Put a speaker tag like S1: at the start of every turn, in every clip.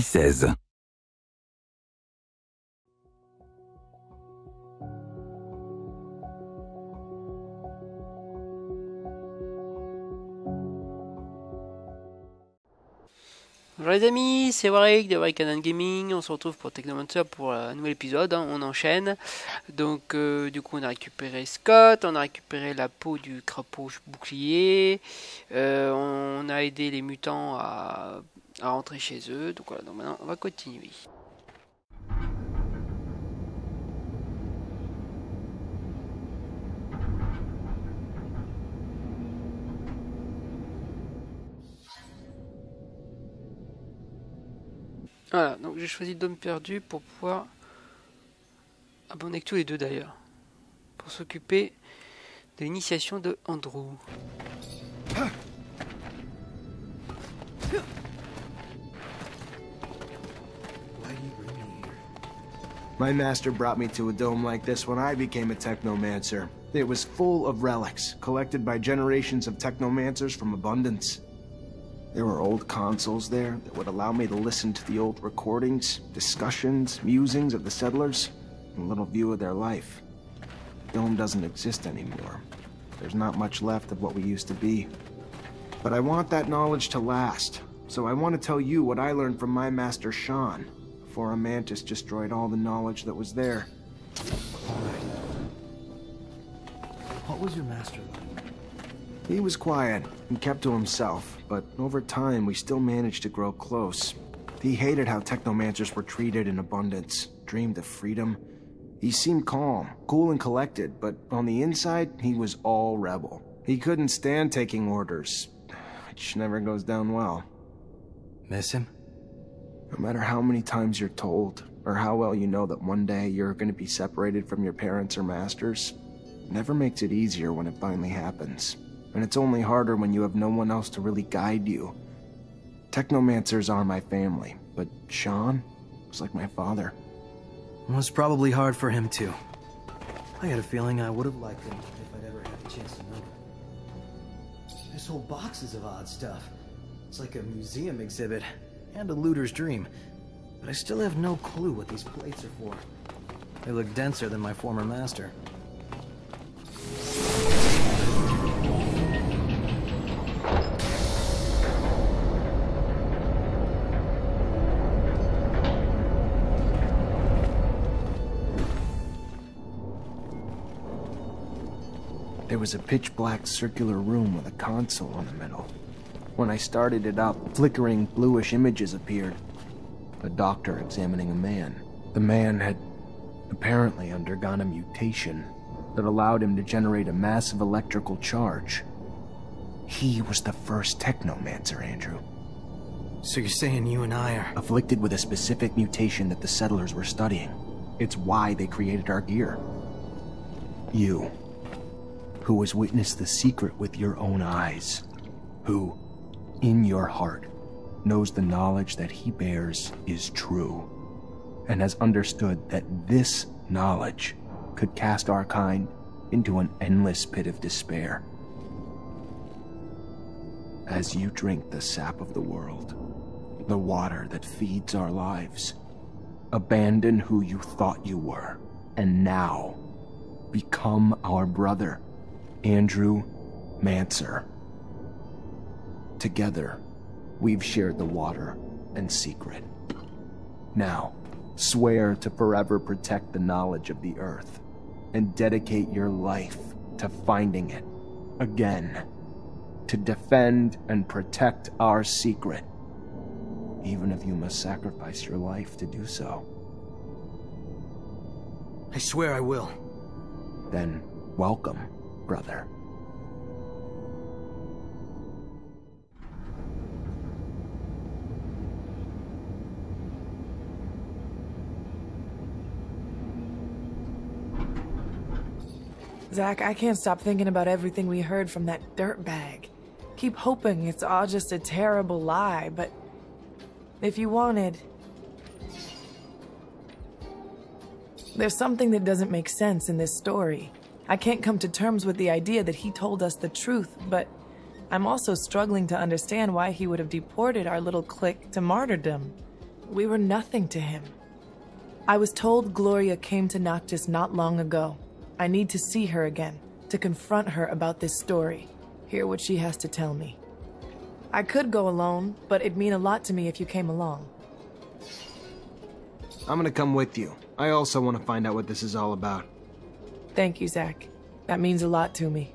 S1: 16.
S2: Bonjour les amis, c'est Waric de Waric&Dan Gaming. On se retrouve pour Technomancer pour un nouvel épisode, hein. On enchaîne. Donc du coup on a récupéré Scott, on a récupéré la peau du crapaud bouclier, on a aidé les mutants à rentrer chez eux. Donc voilà, donc maintenant on va continuer. Voilà, donc j'ai choisi le dôme perdu pour pouvoir... Ah bon, on est que tous les deux d'ailleurs. Pour s'occuper de l'initiation de Andrew.
S3: My master brought me to a dome like this when I became a Technomancer. It was full of relics, collected by generations of Technomancers from Abundance. There were old consoles there that would allow me to listen to the old recordings, discussions, musings of the settlers, and a little view of their life. The dome doesn't exist anymore. There's not much left of what we used to be. But I want that knowledge to last, so I want to tell you what I learned from my master Sean, before a mantis destroyed all the knowledge that was there.
S4: What was your master like?
S3: He was quiet and kept to himself, but over time we still managed to grow close. He hated how Technomancers were treated in Abundance, dreamed of freedom. He seemed calm, cool and collected, but on the inside, he was all rebel. He couldn't stand taking orders, which never goes down well.
S4: Miss him?
S3: No matter how many times you're told, or how well you know that one day you're going to be separated from your parents or masters, it never makes it easier when it finally happens. And it's only harder when you have no one else to really guide you. Technomancers are my family, but Sean was like my father.
S4: It was probably hard for him too. I had a feeling I would have liked him if I'd ever had a chance to know him. There's whole boxes of odd stuff. It's like a museum exhibit and a looter's dream. But I still have no clue what these plates are for. They look denser than my former master.
S3: There was a pitch-black circular room with a console in the middle. When I started it up, flickering bluish images appeared. A doctor examining a man. The man had apparently undergone a mutation that allowed him to generate a massive electrical charge. He was the first Technomancer, Andrew.
S4: So you're saying you and I are...
S3: Afflicted with a specific mutation that the settlers were studying. It's why they created our gear. You, who has witnessed the secret with your own eyes, who, in your heart, knows the knowledge that he bears is true, and has understood that this knowledge could cast our kind into an endless pit of despair. As you drink the sap of the world, the water that feeds our lives, abandon who you thought you were, and now become our brother, Andrew Mancer. Together, we've shared the water and secret. Now, swear to forever protect the knowledge of the Earth, and dedicate your life to finding it again, to defend and protect our secret, even if you must sacrifice your life to do so.
S4: I swear I will.
S3: Then, welcome, brother.
S5: Zach, I can't stop thinking about everything we heard from that dirtbag. Keep hoping it's all just a terrible lie, but if you wanted... There's something that doesn't make sense in this story. I can't come to terms with the idea that he told us the truth, but I'm also struggling to understand why he would have deported our little clique to martyrdom. We were nothing to him. I was told Gloria came to Noctis not long ago. I need to see her again, to confront her about this story, hear what she has to tell me. I could go alone, but it'd mean a lot to me if you came along.
S3: I'm gonna come with you. I also want to find out what this is all about.
S5: Thank you, Zach. That means a lot to me.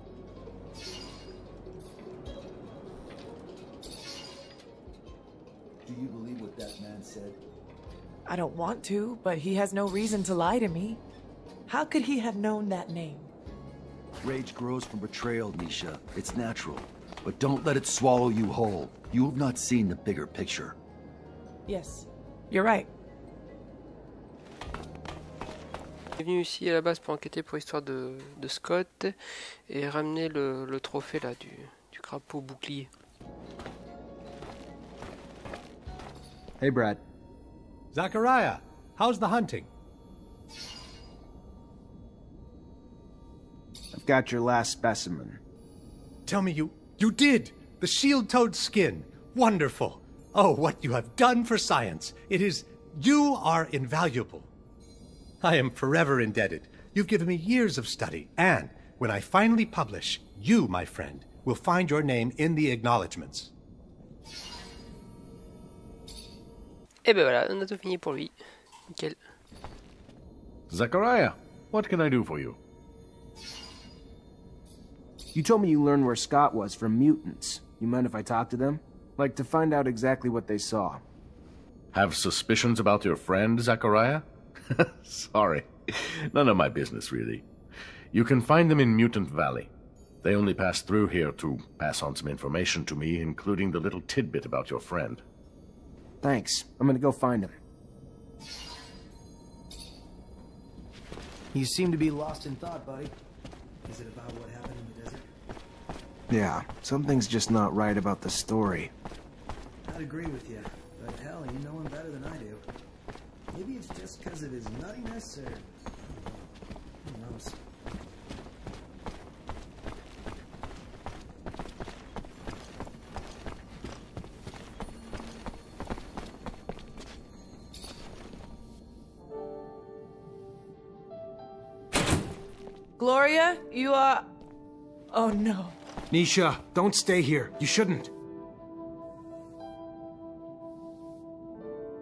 S4: Do you believe what that man said?
S5: I don't want to, but he has no reason to lie to me. How could he have known that name?
S1: Rage grows from betrayal, Niesha. It's natural. But don't let it swallow you whole. You have not seen the bigger picture.
S5: Yes, you're right.
S2: Je suis venu ici à la base pour enquêter pour l'histoire de Scott et ramener le trophée là du crapaud bouclier.
S3: Hey, Brad.
S6: Zachariah, how's the hunting?
S3: I've got your last specimen.
S6: Tell me you did! The shield-toed skin! Wonderful! Oh, what you have done for science! You are invaluable. I am forever indebted. You've given me years of study, and when I finally publish, you, my friend, will find your name in the acknowledgements.
S2: Et ben voilà, on a tout fini pour lui. Nickel.
S7: Zachariah, what can I do for you?
S3: You told me you learned where Scott was from mutants. You mind if I talk to them? Like to find out exactly what they saw.
S7: Have suspicions about your friend, Zachariah? Sorry. None of my business, really. You can find them in Mutant Valley. They only passed through here to pass on some information to me, including the little tidbit about your friend.
S3: Thanks. I'm gonna go find him.
S4: You seem to be lost in thought, buddy. Is it about what happened in the desert?
S3: Yeah, something's just not right about the story.
S4: I'd agree with you, but hell, you know him better than I do. Maybe it's just because of his nuttiness, or... who knows?
S5: Gloria, you are... Oh no.
S3: Niesha, don't stay here. You shouldn't.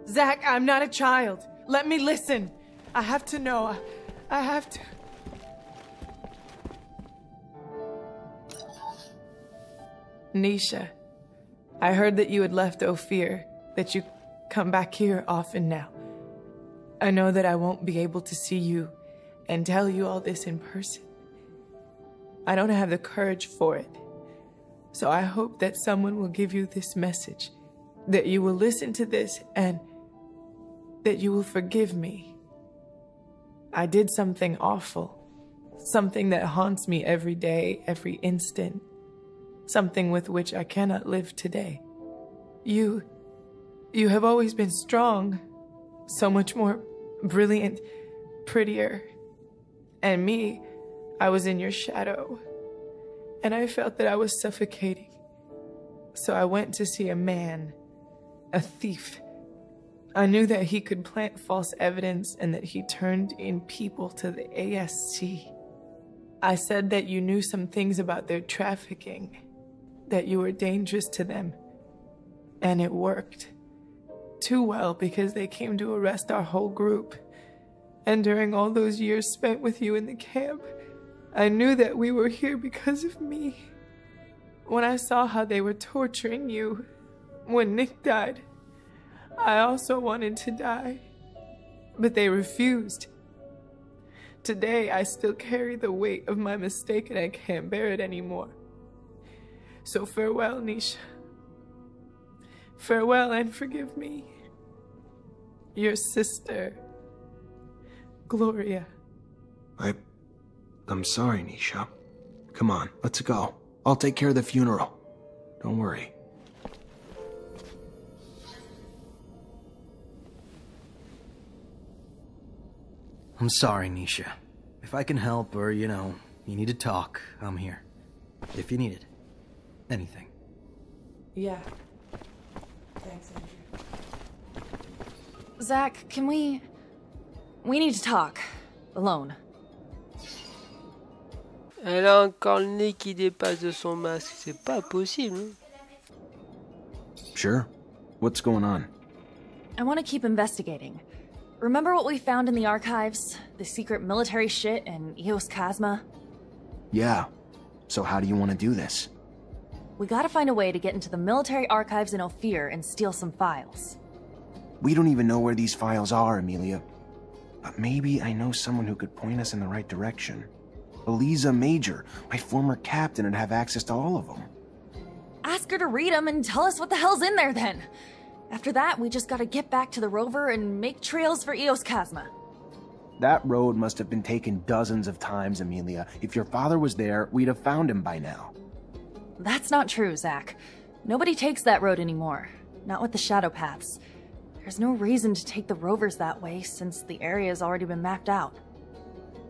S5: Zach, I'm not a child. Let me listen. I have to know. I have to... Niesha, I heard that you had left Ophir, that you come back here often now. I know that I won't be able to see you and tell you all this in person. I don't have the courage for it. So I hope that someone will give you this message, that you will listen to this and that you will forgive me. I did something awful, something that haunts me every day, every instant, something with which I cannot live today. You have always been strong, so much more brilliant, prettier. And me, I was in your shadow, and I felt that I was suffocating. So I went to see a man, a thief. I knew that he could plant false evidence and that he turned in people to the ASC. I said that you knew some things about their trafficking, that you were dangerous to them. And it worked. Too well, because they came to arrest our whole group. And during all those years spent with you in the camp, I knew that we were here because of me. When I saw how they were torturing you, when Nick died, I also wanted to die, but they refused. Today, I still carry the weight of my mistake and I can't bear it anymore. So farewell, Niesha. Farewell and forgive me. Your sister, Gloria.
S3: I'm sorry, Niesha. Come on, let's go. I'll take care of the funeral. Don't worry.
S4: I'm sorry, Niesha. If I can help, or, you need to talk, I'm here. If you need it. Anything.
S5: Yeah. Thanks, Andrew.
S8: Zach, can we... We need to talk. Alone.
S2: Elle a encore le nez qui dépasse de son masque, c'est pas possible.
S3: Sure. What's going on?
S8: I want to keep investigating. Remember what we found in the archives? The secret military shit in Eos Chasma?
S3: Yeah. So how do you want to do this?
S8: We gotta find a way to get into the military archives in Ophir and steal some files.
S3: We don't even know where these files are, Amelia. But maybe I know someone who could point us in the right direction. Eliza Maijor, my former captain, would have access to all of them.
S8: Ask her to read them and tell us what the hell's in there then. After that, we just gotta get back to the rover and make trails for Eos Chasma.
S3: That road must have been taken dozens of times, Amelia. If your father was there, we'd have found him by now.
S8: That's not true, Zach. Nobody takes that road anymore. Not with the shadow paths. There's no reason to take the rovers that way since the area's already been mapped out.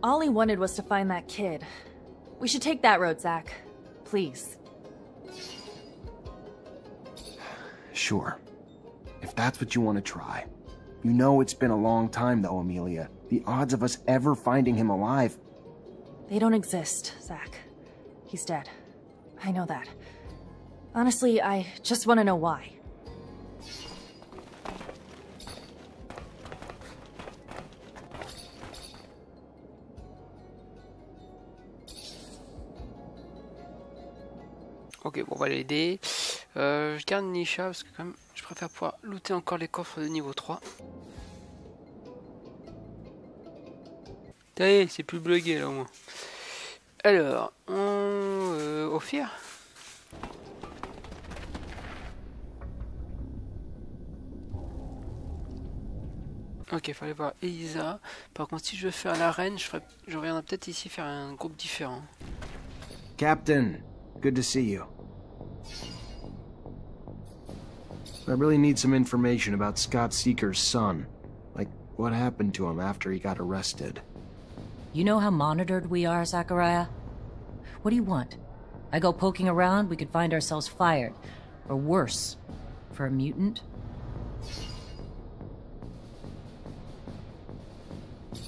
S8: All he wanted was to find that kid. We should take that road, Zach. Please.
S3: Sure. If that's what you want to try. You know it's been a long time though, Amelia. The odds of us ever finding him alive...
S8: They don't exist, Zach. He's dead. I know that. Honestly, I just want to know why.
S2: Ok, bon, on va l'aider. Je garde Niesha parce que quand même, je préfère pouvoir looter encore les coffres de niveau 3. Ça y est, c'est plus bugué là au moins. Alors, on... Ophir. Ok, fallait voir Eliza. Par contre, si je veux faire l'arène, je reviendrai peut-être ici faire un groupe différent.
S3: Captain, good to see you. I really need some information about Scott Seeker's son. Like, what happened to him after he got arrested.
S9: You know how monitored we are, Zachariah? What do you want? I go poking around, we could find ourselves fired. Or worse. For a mutant?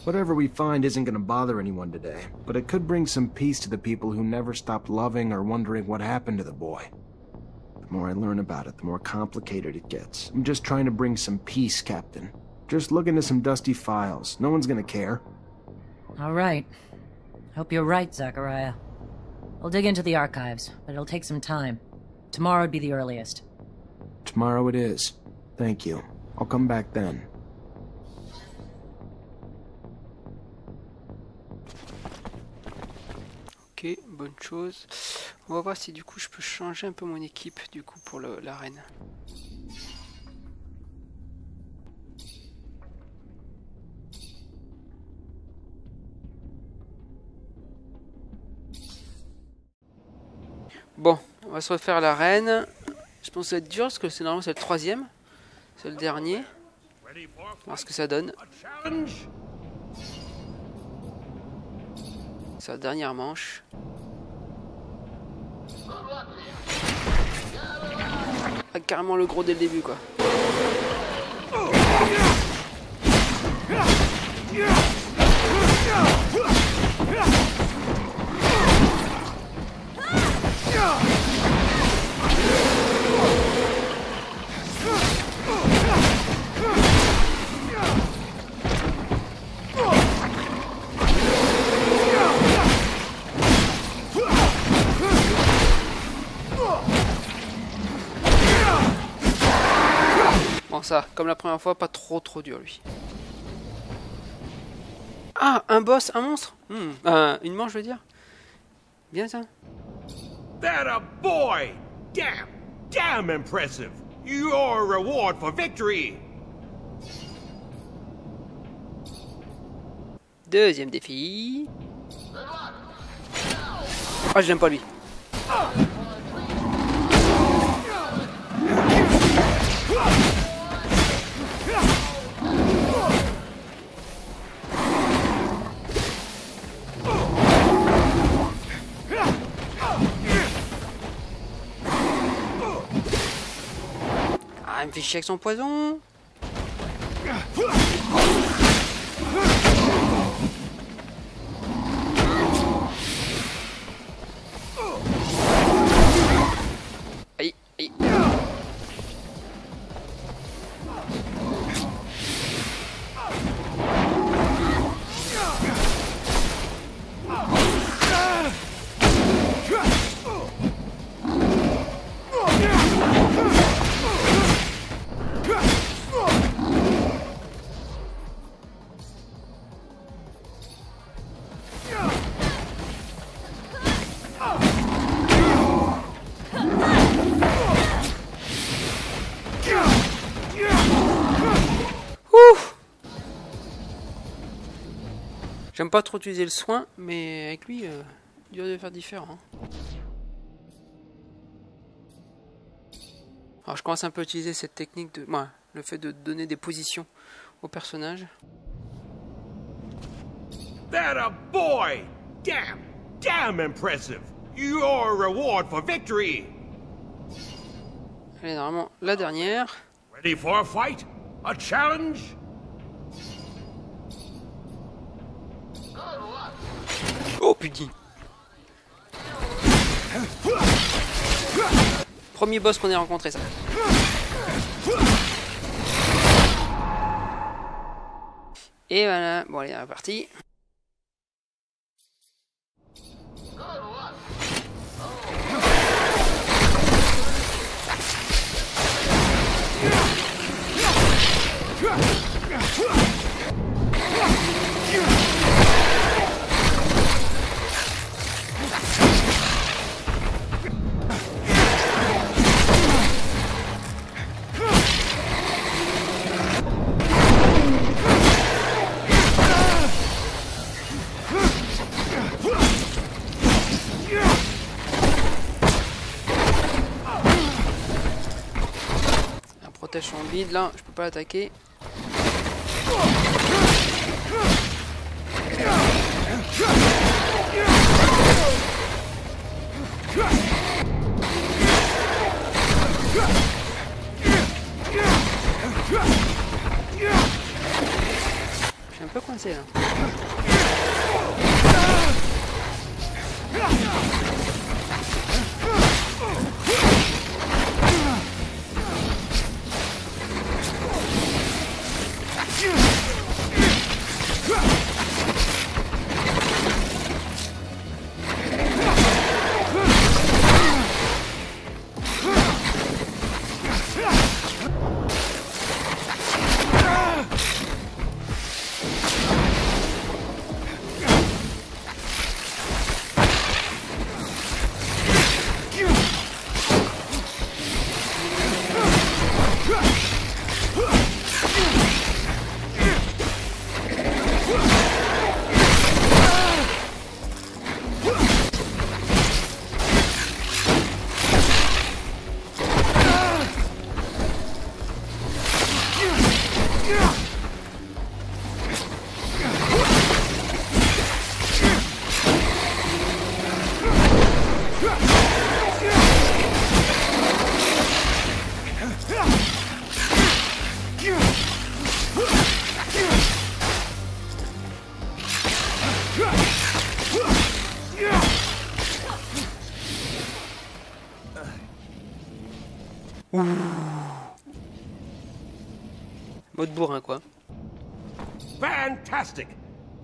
S3: Whatever we find isn't gonna bother anyone today, but it could bring some peace to the people who never stopped loving or wondering what happened to the boy. The more I learn about it, the more complicated it gets. I'm just trying to bring some peace, Captain. Just look into some dusty files. No one's gonna care.
S9: All right. Hope you're right, Zachariah. I'll dig into the archives, but it'll take some time. Tomorrow would be the earliest.
S3: Tomorrow it is. Thank you. I'll come back then.
S2: Ok, bonne chose. On va voir si du coup je peux changer un peu mon équipe du coup pour l'arène. Bon, on va se refaire l'arène. Je pense que ça va être dur parce que c'est normalement c'est le troisième. C'est le dernier. On va voir ce que ça donne. C'est la dernière manche. Ah, carrément le gros dès le début quoi. Bon ça, comme la première fois, pas trop dur lui. Ah, un boss, un monstre, une manche je veux dire. Bien ça.
S10: That a boy! Damn impressive! Your reward for victory!
S2: Deuxième défi. Ah, j'aime pas lui. Ah, il me fait chier avec son poison. Aïe, aïe. J'aime pas trop utiliser le soin, mais avec lui, dur de faire différent. Alors je commence un peu à utiliser cette technique de... Ouais, le fait de donner des positions au personnage.
S10: That a boy! Damn impressive! Your reward for victory!
S2: Allez, normalement, la dernière.
S10: Ready for a fight? A challenge?
S2: Oh putain! Premier boss qu'on ait rencontré, ça. Et voilà, bon allez, on est parti. Protège en vide, là, je peux pas l'attaquer. Je suis un peu coincé là. Mode bourrin quoi.
S10: Fantastic!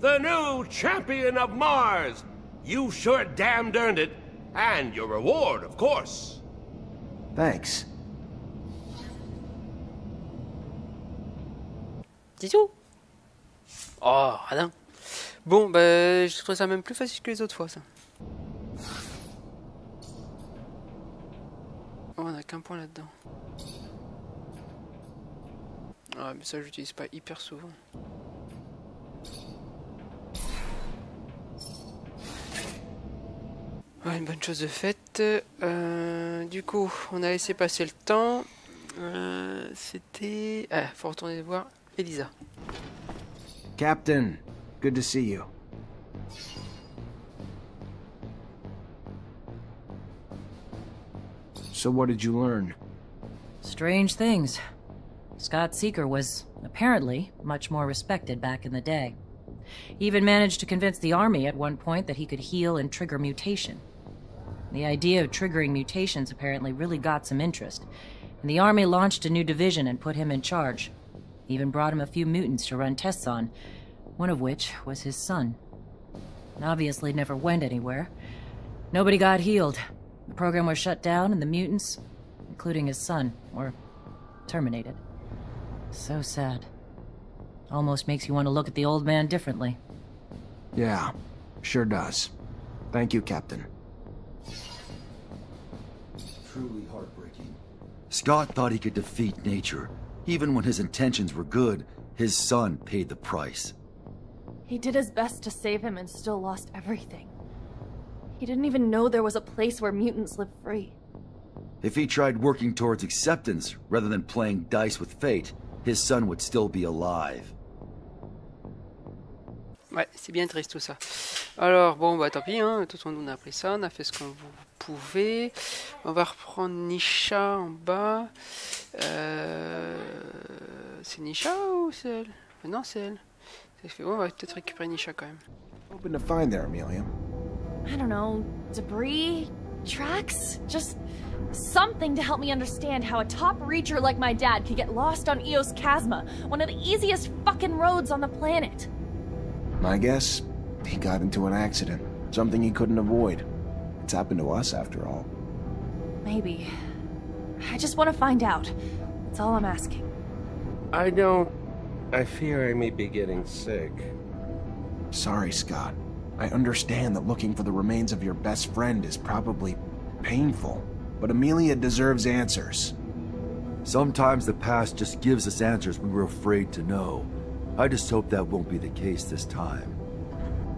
S10: The new champion of Mars! You sure damned earned it. And your reward, of course.
S3: Thanks.
S2: C'est tout. Oh, rien. Bon, bah, je trouve ça même plus facile que les autres fois, ça. Oh, on a qu'un point là-dedans. Ah, mais ça, j'utilise pas hyper souvent. Ouais, une bonne chose de faite. Du coup, on a laissé passer le temps. C'était... Ah, faut retourner voir Eliza.
S3: Captain, good to see you. So what did you learn?
S9: Strange things. Scott Seeker was, apparently, much more respected back in the day. He even managed to convince the army at one point that he could heal and trigger mutation. The idea of triggering mutations apparently really got some interest, and the army launched a new division and put him in charge. Even brought him a few mutants to run tests on, one of which was his son. Obviously never went anywhere. Nobody got healed. The program was shut down and the mutants, including his son, were terminated. So sad. Almost makes you want to look at the old man differently.
S3: Yeah, sure does. Thank you, Captain.
S1: Truly heartbreaking. Scott thought he could defeat nature. Even when his intentions were good, his son paid the price.
S8: He did his best to save him and still lost everything. He didn't even know there was a place where mutants live free.
S1: If he tried working towards acceptance rather than playing dice with fate, his son would still be alive.
S2: Ouais, c'est bien triste tout ça. Alors, bon, bah tant pis, hein. De toute façon, on a appris ça, on a fait ce qu'on pouvait. On va reprendre Niesha en bas. C'est Niesha ou c'est elle? Non, c'est elle. On va peut-être récupérer Niesha quand même.
S3: Hoping to find there, Amelia.
S8: I don't know, debris? Tracks? Just something to help me understand how a top reacher like my dad could get lost on Eos Chasma, one of the easiest fucking roads on the planet.
S3: My guess, he got into an accident. Something he couldn't avoid. It's happened to us, after all.
S8: Maybe. I just want to find out. That's all I'm asking.
S10: I fear I may be getting sick.
S3: Sorry, Scott. I understand that looking for the remains of your best friend is probably painful, but Amelia deserves answers.
S1: Sometimes the past just gives us answers when we're afraid to know. I just hope that won't be the case this time.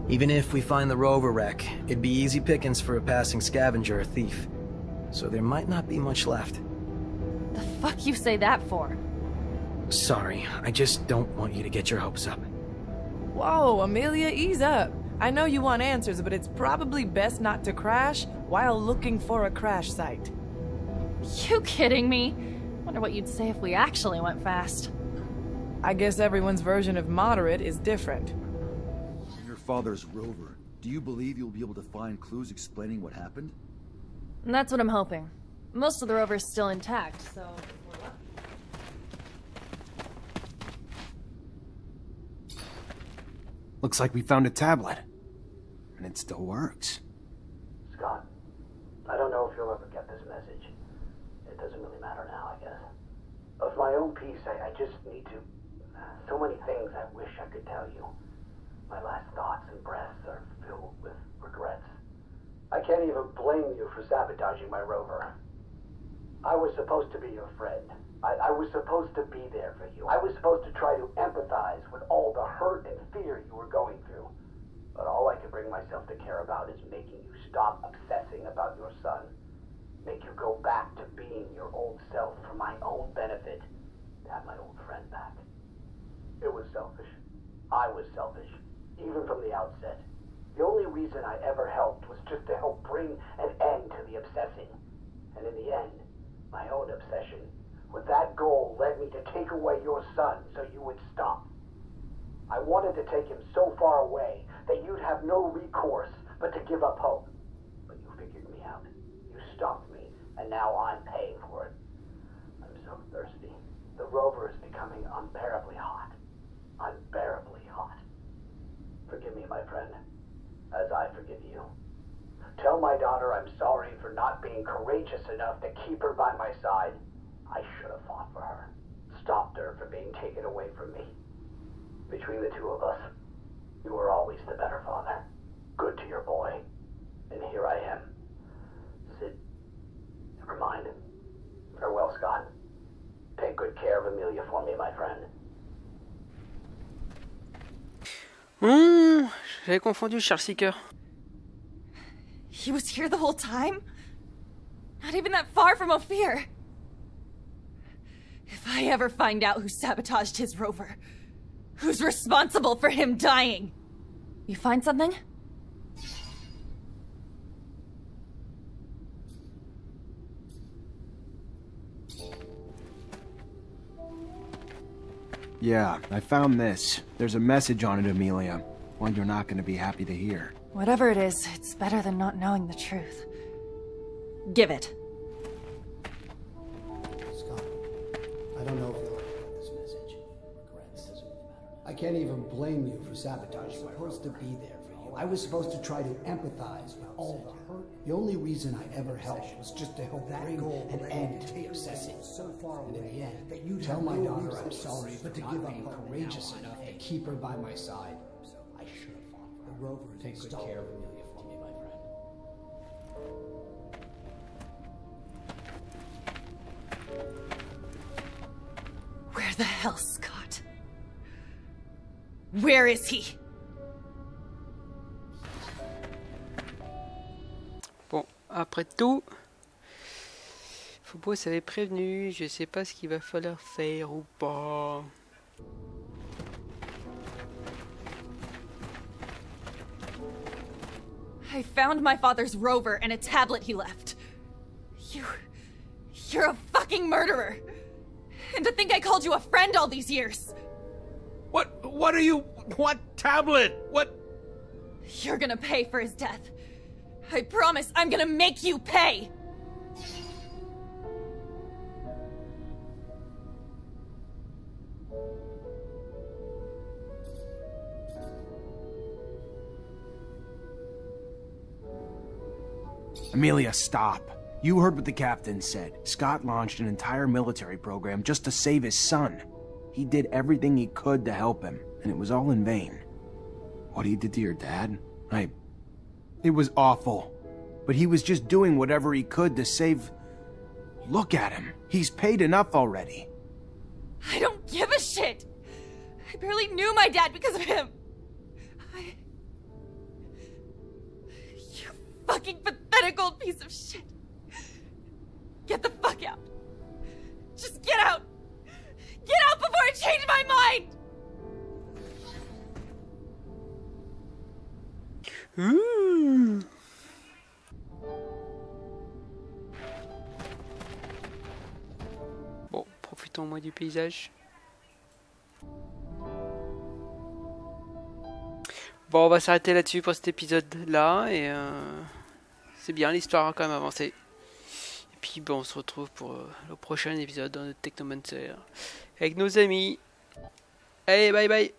S4: Even if we find the rover wreck, it'd be easy pickings for a passing scavenger or thief. So there might not be much left.
S8: The fuck you say that for?
S4: Sorry, I just don't want you to get your hopes up.
S5: Whoa, Amelia, ease up. I know you want answers, but it's probably best not to crash while looking for a crash site.
S8: You kidding me? Wonder what you'd say if we actually went fast.
S5: I guess everyone's version of moderate is different.
S1: Your father's rover. Do you believe you'll be able to find clues explaining what happened?
S8: And that's what I'm hoping. Most of the rover's still intact, so...
S3: Looks like we found a tablet. And it still works.
S11: Scott, I don't know if you'll ever get this message. It doesn't really matter now, I guess. Of my own peace, I just need to... So many things I wish I could tell you. My last thoughts and breaths are filled with regrets. I can't even blame you for sabotaging my rover. I was supposed to be your friend. I was supposed to be there for you. I was supposed to try to empathize with all the hurt and fear you were going through. But all I could bring myself to care about is making you stop obsessing about your son. Make you go back to being your old self for my own benefit. To have my old friend back. It was selfish. I was selfish. Even from the outset. The only reason I ever helped was just to help bring an end to the obsessing. And in the end, my own obsession with that goal led me to take away your son so you would stop. I wanted to take him so far away that you'd have no recourse but to give up hope. But you figured me out. You stopped me, and now I'm paying for it. I'm so thirsty. The rover is becoming unbearably hot. Unbearably hot. Forgive me, my friend, as I forgive you. Tell my daughter I'm sorry for not being courageous enough to keep her by my side. I should have fought for her. Stopped her from being taken away from me. Between the two of us, you were always the better father. Good to your boy. And here I am. Sid, never mind. Farewell, Scott. Take good care of Amelia for me, my friend.
S2: J'avais confondu Charles Seeker.
S8: He was here the whole time? Not even that far from Ophir. If I ever find out who sabotaged his rover, who's responsible for him dying? You find something?
S3: Yeah, I found this. There's a message on it, Amelia. One you're not going to be happy to hear.
S8: Whatever it is, it's better than not knowing the truth. Give it.
S12: Scott, I don't know if you'll ever get this message. Regrets doesn't really matter. I can't even blame you for sabotaging. I was supposed to be there for you. I was supposed to try to empathize with all the hurt. The only reason I ever helped was just to help bring an end to the obsession. So far away, and in the end, that you tell my daughter I'm sorry, but to give up courageous enough to keep her by my side. I should have fought for her. The Rover take good care of Amelia for me, my friend.
S8: Where the hell, Scott? Where is he?
S2: Bon, après tout, Fobo s'avait prévenu, je sais pas ce qu'il va falloir faire ou pas.
S8: I found my father's rover and a tablet he left. You're a fucking murderer. And to think I called you a friend all these years.
S10: What are you... What tablet? What...
S8: You're gonna pay for his death. I promise I'm gonna make you pay!
S3: Amelia, stop. You heard what the captain said. Scott launched an entire military program just to save his son. He did everything he could to help him, and it was all in vain. What he did to your dad? It was awful. But he was just doing whatever he could to save... Look at him. He's paid enough already.
S8: I don't give a shit! I barely knew my dad because of him! You fucking pathetic old piece of shit! Get the fuck out! Just get out! Get out before I change my mind!
S2: Bon, profitons au moins du paysage. Bon, on va s'arrêter là-dessus pour cet épisode-là, et c'est bien, l'histoire a quand même avancé. Et puis bon, on se retrouve pour le prochain épisode de Technomancer avec nos amis. Allez, bye bye!